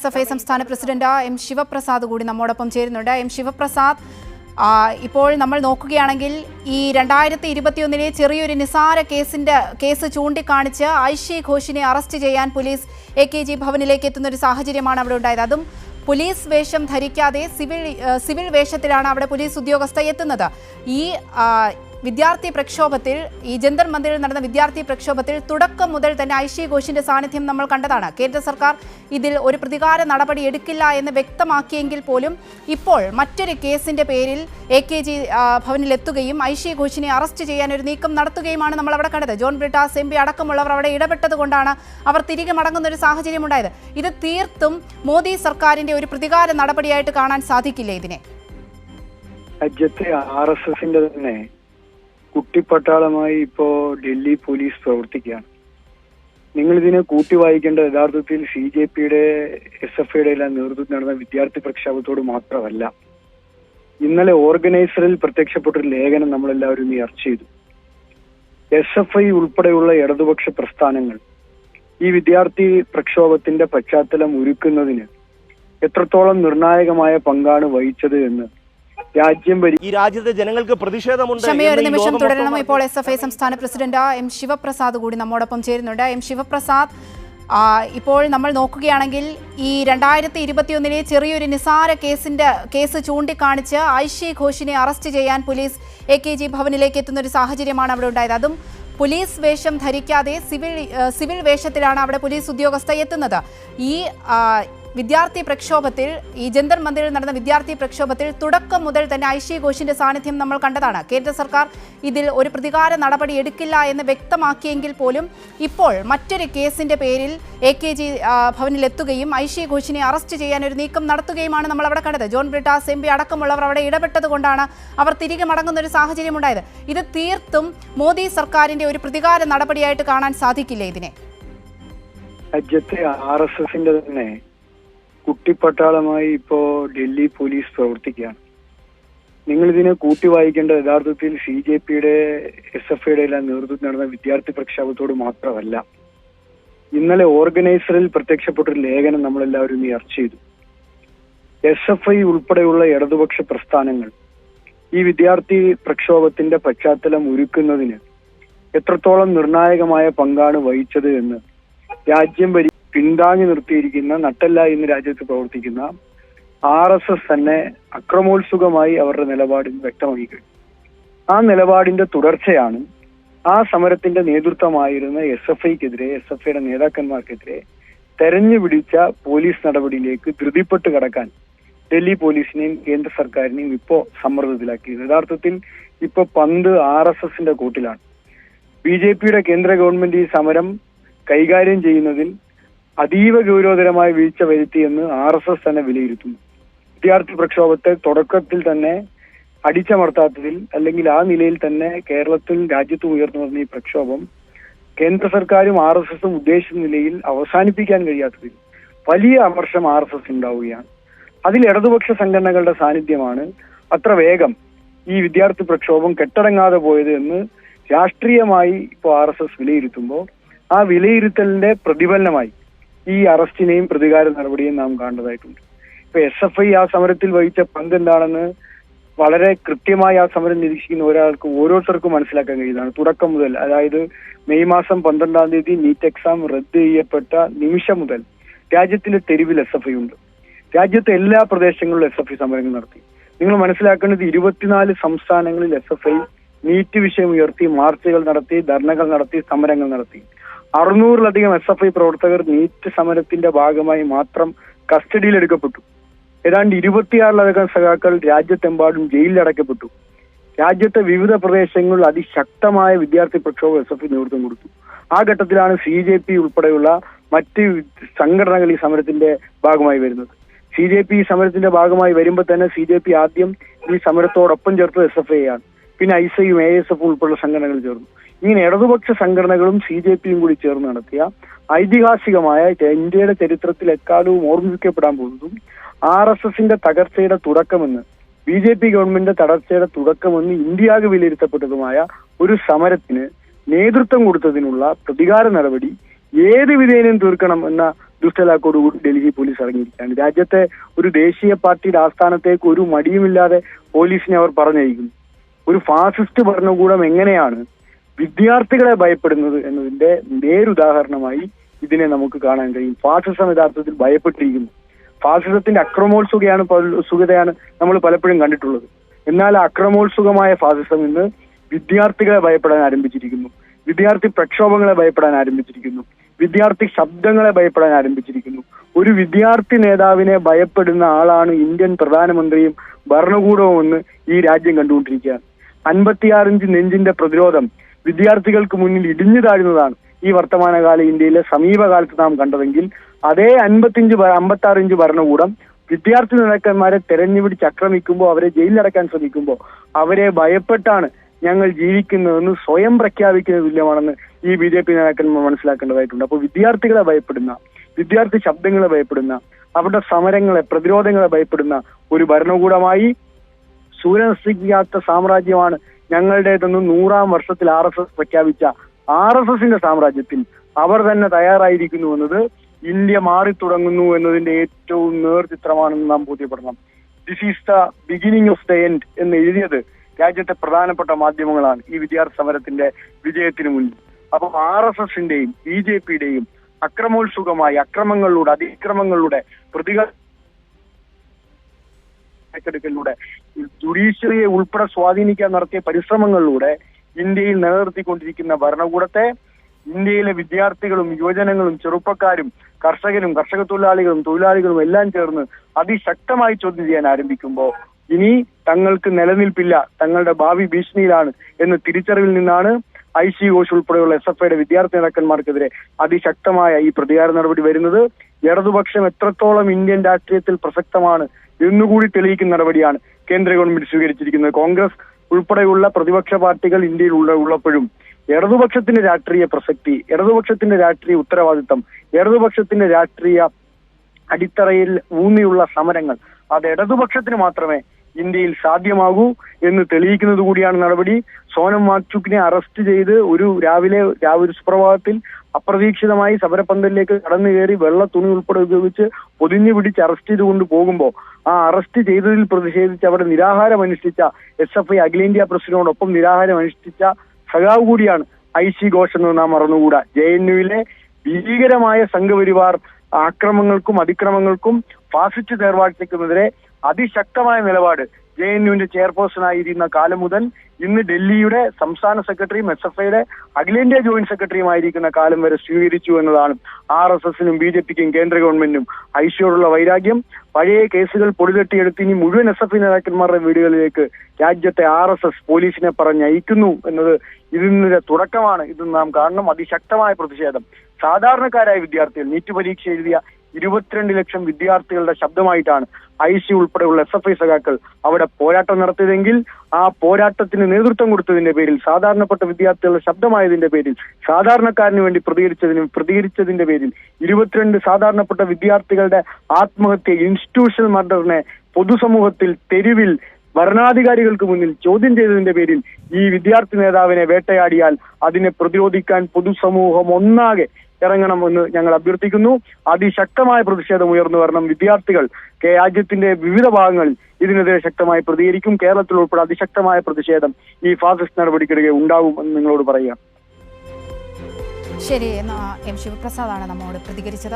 SFI സംസ്ഥാന president M Sivaprasad കൂടി നമ്മോടൊപ്പം ചേരുന്നുണ്ട്. എം ശിവപ്രസാദ്, ഇപ്പോൾ നമ്മൾ നോക്കുകയാണെങ്കിൽ ഈ 2021 ചെറിയൊരു നിസാര കേസ് ചൂണ്ടിക്കാണിച്ച് ഐഷി ഘോഷിനെ അറസ്റ്റ് ചെയ്യാൻ പോലീസ് AKG ഭവനിലേക്ക് എത്തുന്ന ഒരു സാഹചര്യമാണ് അവിടെ ഉണ്ടായത്. അതും പോലീസ് വേഷം ധരിക്കാതെ സിവിൽ വേഷത്തിലാണ് അവിടെ പോലീസ് ഉദ്യോഗസ്ഥ എത്തുന്നത്. ഈ വിദ്യാർത്ഥി പ്രക്ഷോഭത്തിൽ, ഈ ജന്തർ മന്ദിറിൽ നടന്ന വിദ്യാർത്ഥി പ്രക്ഷോഭത്തിൽ തുടക്കം മുതൽ തന്നെ ഐഷി ഘോഷിന്റെ സാന്നിധ്യം നമ്മൾ കണ്ടതാണ്. കേന്ദ്ര സർക്കാർ ഇതിൽ ഒരു പ്രതികാര നടപടി എടുക്കില്ല എന്ന് വ്യക്തമാക്കിയെങ്കിൽ പോലും ഇപ്പോൾ മറ്റൊരു കേസിന്റെ പേരിൽ AKG ഭവനിൽ എത്തുകയും ഐഷി ഘോഷിനെ അറസ്റ്റ് ചെയ്യാൻ ഒരു നീക്കം നടത്തുകയുമാണ് നമ്മൾ അവിടെ കണ്ടത്. ജോൺ ബ്രിട്ടാസ് MP അടക്കമുള്ളവർ അവിടെ ഇടപെട്ടത് കൊണ്ടാണ് അവർ തിരികെ മടങ്ങുന്ന ഒരു സാഹചര്യം ഉണ്ടായത്. ഇത് തീർത്തും മോദി സർക്കാരിന്റെ ഒരു പ്രതികാര നടപടിയായിട്ട് കാണാൻ സാധിക്കില്ലേ ഇതിനെ? രാജ്യത്തെ RSSന്റെ തന്നെ കുട്ടിപ്പട്ടാളമായി ഇപ്പോ ഡൽഹി പോലീസ് പ്രവർത്തിക്കുകയാണ്. നിങ്ങൾ ഇതിനെ കൂട്ടി വായിക്കേണ്ട യഥാർത്ഥത്തിൽ CJPയുടെ SFIയുടെ എല്ലാം നേതൃത്വത്തിൽ നടന്ന വിദ്യാർത്ഥി പ്രക്ഷോഭത്തോട് മാത്രമല്ല. ഇന്നലെ ഓർഗനൈസറിൽ പ്രത്യക്ഷപ്പെട്ടൊരു ലേഖനം നമ്മളെല്ലാവരും ചർച്ച ചെയ്തു. SFI ഉൾപ്പെടെയുള്ള ഇടതുപക്ഷ പ്രസ്ഥാനങ്ങൾ ഈ വിദ്യാർത്ഥി പ്രക്ഷോഭത്തിന്റെ പശ്ചാത്തലം ഒരുക്കുന്നതിന് എത്രത്തോളം നിർണായകമായ പങ്കാണ് വഹിച്ചത് എന്ന് ഈ രാജ്യത്തെ ജനങ്ങൾക്ക് പ്രതിഷേധമുണ്ട്. ഒരു നിമിഷം തുടരണം. ഇപ്പോൾ SFI സംസ്ഥാന പ്രസിഡന്റ് എം ശിവപ്രസാദ് കൂടി നമ്മോടൊപ്പം ചേരുന്നുണ്ട്. എം ശിവപ്രസാദ്, ഇപ്പോൾ നമ്മൾ നോക്കുകയാണെങ്കിൽ ഈ 2021 ചെറിയൊരു നിസാര കേസ് ചൂണ്ടിക്കാണിച്ച് ഐഷി ഘോഷിനെ അറസ്റ്റ് ചെയ്യാൻ പോലീസ് AKG ഭവനിലേക്ക് എത്തുന്ന ഒരു സാഹചര്യമാണ് അവിടെ ഉണ്ടായത്. അതും പോലീസ് വേഷം ധരിക്കാതെ സിവിൽ വേഷത്തിലാണ് അവിടെ പോലീസ് ഉദ്യോഗസ്ഥ എത്തുന്നത്. ഈ വിദ്യാർത്ഥി പ്രക്ഷോഭത്തിൽ, ഈ ജന്തർ മന്ദിറിൽ നടന്ന വിദ്യാർത്ഥി പ്രക്ഷോഭത്തിൽ തുടക്കം മുതൽ തന്നെ ഐഷി ഘോഷിന്റെ സാന്നിധ്യം നമ്മൾ കണ്ടതാണ്. കേന്ദ്ര സർക്കാർ ഇതിൽ ഒരു പ്രതികാര നടപടി എടുക്കില്ല എന്ന് വ്യക്തമാക്കിയെങ്കിൽ പോലും ഇപ്പോൾ മറ്റൊരു കേസിന്റെ പേരിൽ AKG ഭവനിൽ എത്തുകയും ഐഷി ഘോഷിനെ അറസ്റ്റ് ചെയ്യാൻ ഒരു നീക്കം നടത്തുകയുമാണ് നമ്മൾ അവിടെ കണ്ടത്. ജോൺ ബ്രിട്ടാസ് MP അടക്കമുള്ളവർ അവിടെ ഇടപെട്ടത് കൊണ്ടാണ് അവർ തിരികെ മടങ്ങുന്ന ഒരു സാഹചര്യം ഉണ്ടായത്. ഇത് തീർത്തും മോദി സർക്കാരിന്റെ ഒരു പ്രതികാര നടപടിയായിട്ട് കാണാൻ സാധിക്കില്ലേ ഇതിനെ? രാജ്യത്തെ RSSന്റെ തന്നെ കുട്ടിപ്പട്ടാളമായി ഇപ്പോ ഡൽഹി പോലീസ് പ്രവർത്തിക്കുകയാണ്. നിങ്ങൾ ഇതിനെ കൂട്ടി വായിക്കേണ്ട യഥാർത്ഥത്തിൽ CJPയുടെ SFIയുടെ എല്ലാം നേതൃത്വത്തിൽ നടന്ന വിദ്യാർത്ഥി പ്രക്ഷോഭത്തോട് മാത്രമല്ല. ഇന്നലെ ഓർഗനൈസറിൽ പ്രത്യക്ഷപ്പെട്ടൊരു ലേഖനം നമ്മളെല്ലാവരും ചർച്ച ചെയ്തു. SFI ഉൾപ്പെടെയുള്ള ഇടതുപക്ഷ പ്രസ്ഥാനങ്ങൾ ഈ വിദ്യാർത്ഥി പ്രക്ഷോഭത്തിന്റെ പശ്ചാത്തലം ഒരുക്കുന്നതിന് എത്രത്തോളം നിർണായകമായ പങ്കാണ് വഹിച്ചത് എന്ന് രാജ്യം പിന്താങ്ങി നിർത്തിയിരിക്കുന്ന, നട്ടല്ല എന്ന് രാജ്യത്ത് പ്രവർത്തിക്കുന്ന RSS തന്നെ അക്രമോത്സുകമായി അവരുടെ നിലപാടിൽ വ്യക്തമാക്കി കഴിഞ്ഞു. ആ നിലപാടിന്റെ തുടർച്ചയാണ് ആ സമരത്തിന്റെ നേതൃത്വമായിരുന്ന SFIക്കെതിരെ, SFIയുടെ നേതാക്കന്മാർക്കെതിരെ തെരഞ്ഞു പിടിച്ച പോലീസ് നടപടിയിലേക്ക് ധൃതിപ്പെട്ട് കടക്കാൻ ഡൽഹി പോലീസിനെയും കേന്ദ്ര സർക്കാരിനെയും ഇപ്പോ സമ്മർദ്ദത്തിലാക്കിയത്. യഥാർത്ഥത്തിൽ ഇപ്പൊ പന്ത് RSSന്റെ കൂട്ടിലാണ്. BJPയുടെ കേന്ദ്ര ഗവൺമെന്റ് ഈ സമരം കൈകാര്യം ചെയ്യുന്നതിൽ അതീവ ഗൗരവതരമായ വീഴ്ച വരുത്തിയെന്ന് RSS തന്നെ വിലയിരുത്തുന്നു. വിദ്യാർത്ഥി പ്രക്ഷോഭത്തെ തുടക്കത്തിൽ തന്നെ അടിച്ചമർത്താത്തതിൽ, അല്ലെങ്കിൽ ആ നിലയിൽ തന്നെ കേരളത്തിൽ രാജ്യത്തും ഉയർന്നു വന്ന ഈ പ്രക്ഷോഭം കേന്ദ്ര സർക്കാരും RSSും ഉദ്ദേശിച്ച നിലയിൽ അവസാനിപ്പിക്കാൻ കഴിയാത്തതിൽ വലിയ അമർഷം RSS ഉണ്ടാവുകയാണ്. അതിൽ ഇടതുപക്ഷ സംഘടനകളുടെ സാന്നിധ്യമാണ് അത്ര വേഗം ഈ വിദ്യാർത്ഥി പ്രക്ഷോഭം കെട്ടടങ്ങാതെ പോയത് എന്ന് രാഷ്ട്രീയമായി ഇപ്പോൾ RSS വിലയിരുത്തുമ്പോൾ ആ വിലയിരുത്തലിന്റെ പ്രതിഫലനമായി ഈ അറസ്റ്റിനെയും പ്രതികാര നടപടിയും നാം കാണേണ്ടതായിട്ടുണ്ട്. ഇപ്പൊ SFI ആ സമരത്തിൽ വഹിച്ച പങ്ക് എന്താണെന്ന് വളരെ കൃത്യമായി ആ സമരം നിരീക്ഷിക്കുന്ന ഓരോരുത്തർക്കും മനസ്സിലാക്കാൻ കഴിയുന്നതാണ്. തുടക്കം മുതൽ, അതായത് മെയ് മാസം 12-ാം തീയതി നീറ്റ് എക്സാം റദ്ദ് ചെയ്യപ്പെട്ട നിമിഷം മുതൽ രാജ്യത്തിന്റെ തെരുവിൽ SFI ഉണ്ട്. രാജ്യത്തെ എല്ലാ പ്രദേശങ്ങളിലും SFI സമരങ്ങൾ നടത്തി. നിങ്ങൾ മനസ്സിലാക്കേണ്ടത് 24 സംസ്ഥാനങ്ങളിൽ SFI നീറ്റ് വിഷയം ഉയർത്തി മാർച്ചുകൾ നടത്തി, ധർണകൾ നടത്തി, സമരങ്ങൾ നടത്തി. 600-ലധികം SFI പ്രവർത്തകർ നീറ്റ് സമരത്തിന്റെ ഭാഗമായി മാത്രം കസ്റ്റഡിയിലെടുക്കപ്പെട്ടു. ഏതാണ്ട് 26-ലധികം സഖാക്കൾ രാജ്യത്തെമ്പാടും ജയിലിലടക്കപ്പെട്ടു. രാജ്യത്തെ വിവിധ പ്രദേശങ്ങളിൽ അതിശക്തമായ വിദ്യാർത്ഥി പ്രക്ഷോഭം SFI നേതൃത്വം കൊടുത്തു. ആ ഘട്ടത്തിലാണ് CJP ഉൾപ്പെടെയുള്ള മറ്റ് സംഘടനകൾ ഈ സമരത്തിന്റെ ഭാഗമായി വരുന്നത്. CJP ഈ സമരത്തിന്റെ ഭാഗമായി വരുമ്പോൾ തന്നെ CJP ആദ്യം ഈ സമരത്തോടൊപ്പം ചേർത്തത് SFI ആണ്. പിന്നെ ISIയും ASF ഉൾപ്പെടെയുള്ള സംഘടനകൾ ചേർന്നു. ഇങ്ങനെ ഇടതുപക്ഷ സംഘടനകളും CJPയും കൂടി ചേർന്ന് നടത്തിയ ഐതിഹാസികമായ ഇന്ത്യയുടെ ചരിത്രത്തിൽ എക്കാലവും ഓർമ്മിപ്പിക്കപ്പെടാൻ പോകുന്നതും RSSന്റെ തകർച്ചയുടെ തുടക്കമെന്ന്, BJP ഗവൺമെന്റിന്റെ തകർച്ചയുടെ തുടക്കമെന്ന് ഇന്ത്യക്ക് വിലയിരുത്തപ്പെട്ടതുമായ ഒരു സമരത്തിന് നേതൃത്വം കൊടുത്തതിനുള്ള പ്രതികാര നടപടി ഏത് വിധേനയും തീർക്കണം എന്ന ദുഷ്ടലാക്കോടുകൂടി ഡൽഹി പോലീസ് ഇറങ്ങിയിരിക്കുകയാണ്. രാജ്യത്തെ ഒരു ദേശീയ പാർട്ടിയുടെ ആസ്ഥാനത്തേക്ക് ഒരു മടിയുമില്ലാതെ പോലീസിനെ അവർ പറഞ്ഞയക്കുന്നു. ഒരു ഫാസിസ്റ്റ് ഭരണകൂടം എങ്ങനെയാണ് വിദ്യാർത്ഥികളെ ഭയപ്പെടുന്നത് എന്നതിന്റെ നേരുദാഹരണമായി ഇതിനെ നമുക്ക് കാണാൻ കഴിയും. ഫാസിസം യഥാർത്ഥത്തിൽ ഭയപ്പെട്ടിരിക്കുന്നു. ഫാസിസത്തിന്റെ സുഖതയാണ് നമ്മൾ പലപ്പോഴും കണ്ടിട്ടുള്ളത്. എന്നാൽ അക്രമോത്സുകമായ ഫാസിസം ഇന്ന് വിദ്യാർത്ഥികളെ ഭയപ്പെടാൻ ആരംഭിച്ചിരിക്കുന്നു. വിദ്യാർത്ഥി പ്രക്ഷോഭങ്ങളെ ഭയപ്പെടാൻ ആരംഭിച്ചിരിക്കുന്നു. വിദ്യാർത്ഥി ശബ്ദങ്ങളെ ഭയപ്പെടാൻ ആരംഭിച്ചിരിക്കുന്നു. ഒരു വിദ്യാർത്ഥി നേതാവിനെ ഭയപ്പെടുന്ന ആളാണ് ഇന്ത്യൻ പ്രധാനമന്ത്രിയും ഭരണകൂടവും എന്ന് ഈ രാജ്യം കണ്ടുകൊണ്ടിരിക്കുകയാണ്. 56 ഇഞ്ച് നെഞ്ചിന്റെ പ്രതിരോധം വിദ്യാർത്ഥികൾക്ക് മുന്നിൽ ഇടിഞ്ഞു താഴുന്നതാണ് ഈ വർത്തമാനകാല ഇന്ത്യയിലെ സമീപകാലത്ത് നാം കണ്ടതെങ്കിൽ, അതേ 56 ഇഞ്ച് ഭരണകൂടം വിദ്യാർത്ഥി നേതാക്കന്മാരെ തെരഞ്ഞുപിടിച്ച് ആക്രമിക്കുമ്പോൾ, അവരെ ജയിലിലടക്കാൻ ശ്രമിക്കുമ്പോൾ അവരെ ഭയപ്പെട്ടാണ് ഞങ്ങൾ ജീവിക്കുന്നതെന്ന് സ്വയം പ്രഖ്യാപിക്കുന്ന തുല്യമാണെന്ന് ഈ BJP നേതാക്കന്മാർ മനസ്സിലാക്കേണ്ടതായിട്ടുണ്ട്. അപ്പോൾ വിദ്യാർത്ഥികളെ ഭയപ്പെടുന്ന, വിദ്യാർത്ഥി ശബ്ദങ്ങളെ ഭയപ്പെടുന്ന, അവരുടെ സമരങ്ങളെ, പ്രതിരോധങ്ങളെ ഭയപ്പെടുന്ന ഒരു ഭരണകൂടമായി സൂര്യനസ്തമിക്കാത്ത സാമ്രാജ്യമാണ് ഞങ്ങളുടേതെന്ന് 100ാം വർഷത്തിൽ RSS പ്രഖ്യാപിച്ച RSSന്റെ സാമ്രാജ്യത്തിൽ അവർ തന്നെ തയ്യാറായിരിക്കുന്നു എന്നത് ഇന്ത്യ മാറി തുടങ്ങുന്നു എന്നതിന്റെ ഏറ്റവും നേർചിത്രമാണെന്ന് നാം ബോധ്യപ്പെടണം. This is the beginning of the end എന്ന് എഴുതിയത് രാജ്യത്തെ പ്രധാനപ്പെട്ട മാധ്യമങ്ങളാണ് ഈ വിദ്യാർത്ഥി സമരത്തിന്റെ വിജയത്തിന് മുന്നിൽ. അപ്പം RSSന്റെയും BJPയുടെയും അക്രമോത്സുകമായ അക്രമങ്ങളിലൂടെ, അതിക്രമങ്ങളിലൂടെ, ഏറ്റെടുക്കലിലൂടെ, ജുഡീഷ്യറിയെ ഉൾപ്പെടെ സ്വാധീനിക്കാൻ നടത്തിയ പരിശ്രമങ്ങളിലൂടെ ഇന്ത്യയിൽ നിലനിർത്തിക്കൊണ്ടിരിക്കുന്ന ഭരണകൂടത്തെ ഇന്ത്യയിലെ വിദ്യാർത്ഥികളും യുവജനങ്ങളും ചെറുപ്പക്കാരും കർഷകരും കർഷക തൊഴിലാളികളും എല്ലാം ചേർന്ന് അതിശക്തമായി ചോദ്യം ചെയ്യാൻ ആരംഭിക്കുമ്പോൾ ഇനി തങ്ങൾക്ക് നിലനിൽപ്പില്ല, തങ്ങളുടെ ഭാവി ഭീഷണിയിലാണ് എന്ന തിരിച്ചറിവിൽ നിന്നാണ് IC ഘോഷ് ഉൾപ്പെടെയുള്ള SFIയുടെ വിദ്യാർത്ഥി നേതാക്കന്മാർക്കെതിരെ അതിശക്തമായ ഈ പ്രതികാര നടപടി വരുന്നത്. ഇടതുപക്ഷം എത്രത്തോളം ഇന്ത്യൻ രാഷ്ട്രീയത്തിൽ പ്രസക്തമാണ് എന്നുകൂടി തെളിയിക്കുന്ന നടപടിയാണ് കേന്ദ്ര ഗവൺമെന്റ് സ്വീകരിച്ചിരിക്കുന്നത്. കോൺഗ്രസ് ഉൾപ്പെടെയുള്ള പ്രതിപക്ഷ പാർട്ടികൾ ഇന്ത്യയിൽ ഉള്ളപ്പോഴും ഇടതുപക്ഷത്തിന്റെ രാഷ്ട്രീയ പ്രസക്തി, ഇടതുപക്ഷത്തിന്റെ രാഷ്ട്രീയ ഉത്തരവാദിത്തം, ഇടതുപക്ഷത്തിന്റെ രാഷ്ട്രീയ അടിത്തറയിൽ ഊന്നിയുള്ള സമരങ്ങൾ അത് ഇടതുപക്ഷത്തിന് മാത്രമേ ഇന്ത്യയിൽ സാധ്യമാകൂ എന്ന് തെളിയിക്കുന്നത് കൂടിയാണ് നടപടി. സോനം വാങ്ചുക്കിനെ അറസ്റ്റ് ചെയ്ത് രാവിലെ സുപ്രഭാതത്തിൽ അപ്രതീക്ഷിതമായി സമരപന്തലിലേക്ക് കടന്നു കയറി വെള്ള തുണി ഉൾപ്പെടെ ഉപയോഗിച്ച് പൊതിഞ്ഞു പിടിച്ച് അറസ്റ്റ് ചെയ്തുകൊണ്ട് പോകുമ്പോൾ ആ അറസ്റ്റ് ചെയ്തതിൽ പ്രതിഷേധിച്ച് അവിടെ നിരാഹാരം അനുഷ്ഠിച്ച SFI അഖിലേന്ത്യാ പ്രസിഡന്റിനോടൊപ്പം നിരാഹാരം അനുഷ്ഠിച്ച സഖാവ് കൂടിയാണ് IC ഘോഷ് എന്ന് നാം മറന്നുകൂടാ. JNUവിലെ ഭീകരമായ സംഘപരിവാർ ആക്രമങ്ങൾക്കും അതിക്രമങ്ങൾക്കും ഫാസിസ്റ്റ് തേർവാഴ്ചയ്ക്കുമെതിരെ അതിശക്തമായ നിലപാട് JNUവിന്റെ ചെയർപേഴ്സണായിരുന്ന കാലം മുതൽ ഇന്ന് ഡൽഹിയുടെ സംസ്ഥാന സെക്രട്ടറിയും SFIയുടെ അഖിലേന്ത്യാ ജോയിന്റ് സെക്രട്ടറിയുമായിരിക്കുന്ന കാലം വരെ സ്വീകരിച്ചു എന്നതാണ് RSSനും BJPക്കും കേന്ദ്ര ഗവൺമെന്റിനും ICയോടുള്ള വൈരാഗ്യം. പഴയ കേസുകൾ പൊടിതട്ടിയെടുത്ത് ഇനി മുഴുവൻ SFI നേതാക്കന്മാരുടെ വീടുകളിലേക്ക് രാജ്യത്തെ RSS പോലീസിനെ പറഞ്ഞയക്കുന്നു എന്നത് ഇതിന്റെ തുടക്കമാണ്. ഇത് നാം കാണണം. അതിശക്തമായ പ്രതിഷേധം സാധാരണക്കാരായ വിദ്യാർത്ഥികൾ, നീറ്റ് പരീക്ഷ എഴുതിയ 22 ലക്ഷം വിദ്യാർത്ഥികളുടെ ശബ്ദമായിട്ടാണ് IC ഉൾപ്പെടെയുള്ള SFI സഖാക്കൾ അവിടെ പോരാട്ടം നടത്തിയതെങ്കിൽ ആ പോരാട്ടത്തിന് നേതൃത്വം കൊടുത്തതിന്റെ പേരിൽ, സാധാരണപ്പെട്ട വിദ്യാർത്ഥികളുടെ ശബ്ദമായതിന്റെ പേരിൽ, സാധാരണക്കാരന് വേണ്ടി പ്രതികരിച്ചതിന്റെ പേരിൽ 22 സാധാരണപ്പെട്ട വിദ്യാർത്ഥികളുടെ ആത്മഹത്യ, ഇൻസ്റ്റിറ്റ്യൂഷണൽ മർഡറിനെ പൊതുസമൂഹത്തിൽ, തെരുവിൽ, ഭരണാധികാരികൾക്ക് മുന്നിൽ ചോദ്യം ചെയ്തതിന്റെ പേരിൽ ഈ വിദ്യാർത്ഥി നേതാവിനെ വേട്ടയാടിയാൽ അതിനെ പ്രതിരോധിക്കാൻ പൊതുസമൂഹം ഒന്നാകെ ഇറങ്ങണമെന്ന് ഞങ്ങൾ അഭ്യർത്ഥിക്കുന്നു. അതിശക്തമായ പ്രതിഷേധം ഉയർന്നു വരണം. വിദ്യാർത്ഥികൾ രാജ്യത്തിന്റെ വിവിധ ഭാഗങ്ങളിൽ ഇതിനെതിരെ ശക്തമായി പ്രതികരിക്കും. കേരളത്തിൽ ഉൾപ്പെടെ അതിശക്തമായ പ്രതിഷേധം ഈ ഫാസിസ്റ്റ് നടപടിക്കിടെ ഉണ്ടാവും എന്ന് നിങ്ങളോട് പറയുക. ശരി, M ശിവപ്രസാദാണ് നമ്മോട് പ്രതികരിച്ചത്.